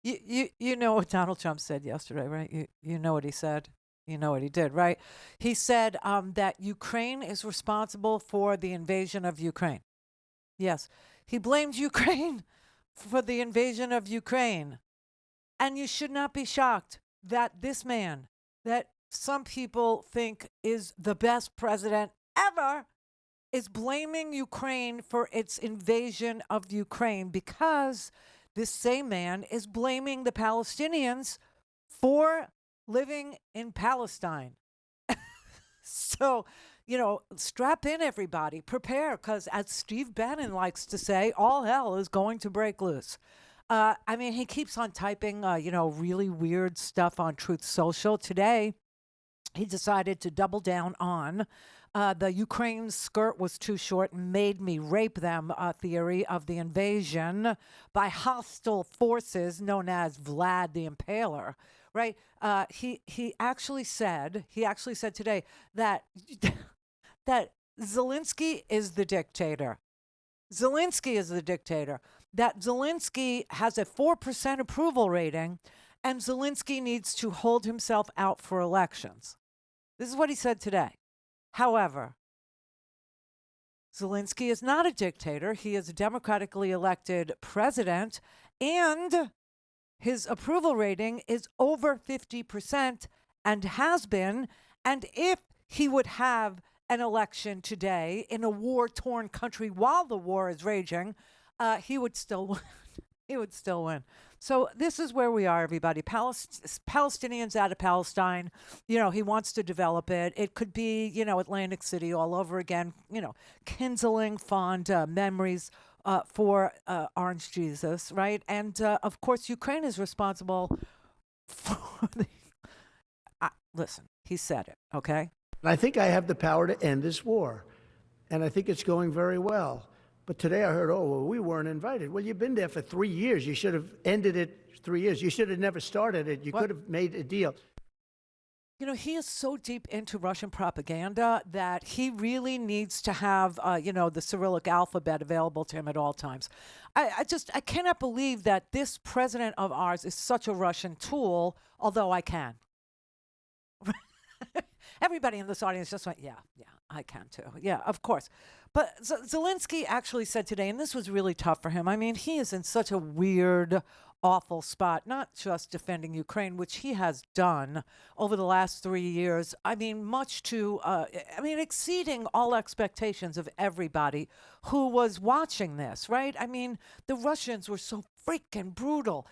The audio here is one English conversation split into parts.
You know what Donald Trump said yesterday, right? You know what he said. You know what he did, right? He said that Ukraine is responsible for the invasion of Ukraine. Yes, he blamed Ukraine for the invasion of Ukraine. And you should not be shocked that this man, that some people think is the best president ever, is blaming Ukraine for its invasion of Ukraine because this same man is blaming the Palestinians for living in Palestine. So, strap in, everybody, prepare, because as Steve Bannon likes to say, all hell is going to break loose. I mean, he keeps on typing, really weird stuff on Truth Social. Today, he decided to double down on the Ukraine skirt was too short and made me rape them theory of the invasion by hostile forces known as Vlad the Impaler. Right? He actually said today that that Zelensky is the dictator. Zelensky is the dictator. That Zelensky has a 4% approval rating, and Zelensky needs to hold himself out for elections. This is what he said today. However, Zelensky is not a dictator. He is a democratically elected president, and his approval rating is over 50% and has been. And if he would have an election today in a war-torn country while the war is raging, he would still win. He would still win. So this is where we are, everybody. Palestinians out of Palestine. He wants to develop it. It could be, Atlantic City all over again. Kindling fond memories for Orange Jesus, right? And of course, Ukraine is responsible for the. Listen, he said it. Okay. I think I have the power to end this war, and I think it's going very well. But today I heard, oh, well, we weren't invited. Well, you've been there for 3 years. You should have ended it 3 years. You should have never started it. You could have made a deal. He is so deep into Russian propaganda that he really needs to have, the Cyrillic alphabet available to him at all times. I cannot believe that this president of ours is such a Russian tool, although I can. Everybody in this audience just went, yeah, I can too. Yeah, of course. But Zelensky actually said today, and this was really tough for him. I mean, he is in such a weird, awful spot, not just defending Ukraine, which he has done over the last 3 years. I mean, exceeding all expectations of everybody who was watching this, right? I mean, the Russians were so freaking brutal.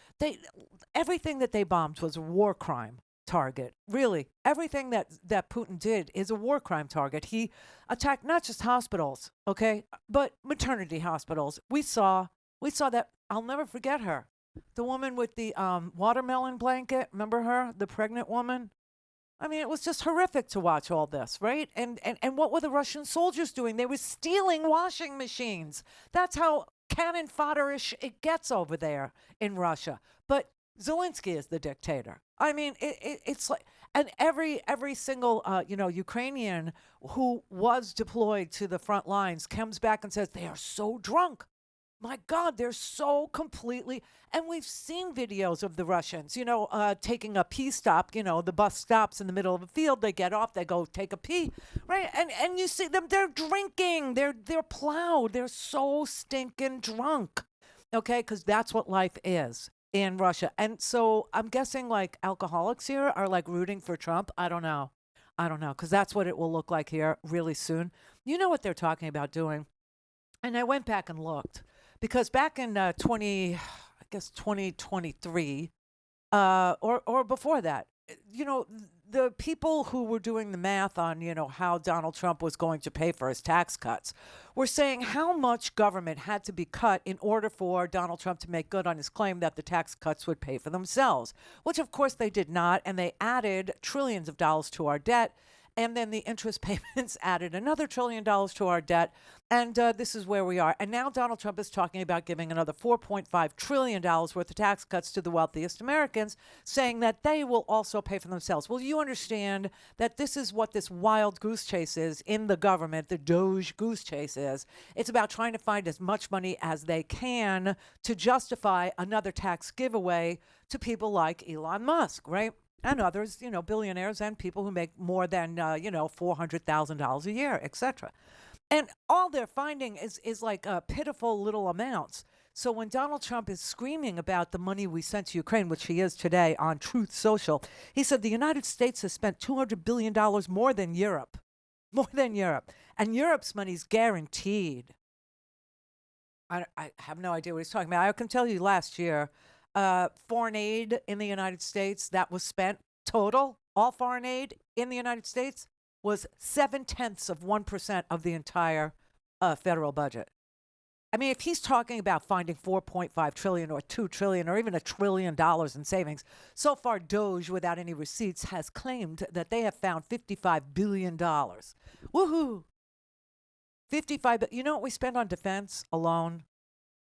Everything that they bombed was a war crime target. Really, everything that Putin did is a war crime target. He attacked not just hospitals, okay, but maternity hospitals. We saw that. I'll never forget her, the woman with the watermelon blanket. Remember her, the pregnant woman? I mean, it was just horrific to watch all this, right? And what were the Russian soldiers doing? They were stealing washing machines. That's how cannon fodder-ish it gets over there in Russia. But Zelensky is the dictator. I mean, it's like, and every single Ukrainian who was deployed to the front lines comes back and says they are so drunk. My God, they're so completely. And we've seen videos of the Russians, taking a pee stop. The bus stops in the middle of a field. They get off. They go take a pee, right? And you see them. They're drinking. They're plowed. They're so stinking drunk. Okay, because that's what life is in Russia. And so I'm guessing like alcoholics here are like rooting for Trump. I don't know, because that's what it will look like here really soon. You know what they're talking about doing. And I went back and looked because back in 2023 or before that, the people who were doing the math on, how Donald Trump was going to pay for his tax cuts were saying how much government had to be cut in order for Donald Trump to make good on his claim that the tax cuts would pay for themselves, which of course they did not. And they added trillions of dollars to our debt. And then the interest payments added another $1 trillion to our debt. And this is where we are. And now Donald Trump is talking about giving another $4.5 trillion worth of tax cuts to the wealthiest Americans, saying that they will also pay for themselves. Well, you understand that this is what this wild goose chase is in the government, the DOGE goose chase is. It's about trying to find as much money as they can to justify another tax giveaway to people like Elon Musk, right? And others, billionaires and people who make more than, $400,000 a year, etc. And all they're finding is like pitiful little amounts. So when Donald Trump is screaming about the money we sent to Ukraine, which he is today on Truth Social, he said the United States has spent $200 billion more than Europe. More than Europe. And Europe's money is guaranteed. I have no idea what he's talking about. I can tell you last year, foreign aid in the United States that was spent total, all foreign aid in the United States was 0.7% of the entire federal budget. I mean, if he's talking about finding 4.5 trillion or 2 trillion or even $1 trillion in savings, so far DOGE, without any receipts, has claimed that they have found $55 billion. Woohoo! 55. You know what we spend on defense alone?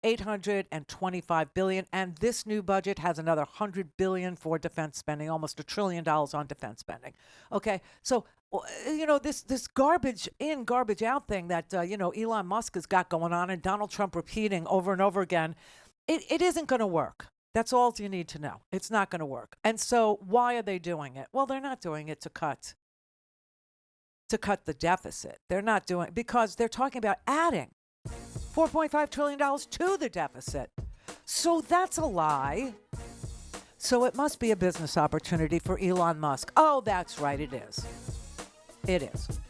$825 billion, and this new budget has another $100 billion for defense spending, almost $1 trillion on defense spending. Okay, so this garbage in, garbage out thing that Elon Musk has got going on, and Donald Trump repeating over and over again, it isn't going to work. That's all you need to know. It's not going to work. And so why are they doing it? Well, they're not doing it to cut the deficit. They're not doing it because they're talking about adding $4.5 trillion to the deficit. So that's a lie. So it must be a business opportunity for Elon Musk. Oh, that's right, it is. It is.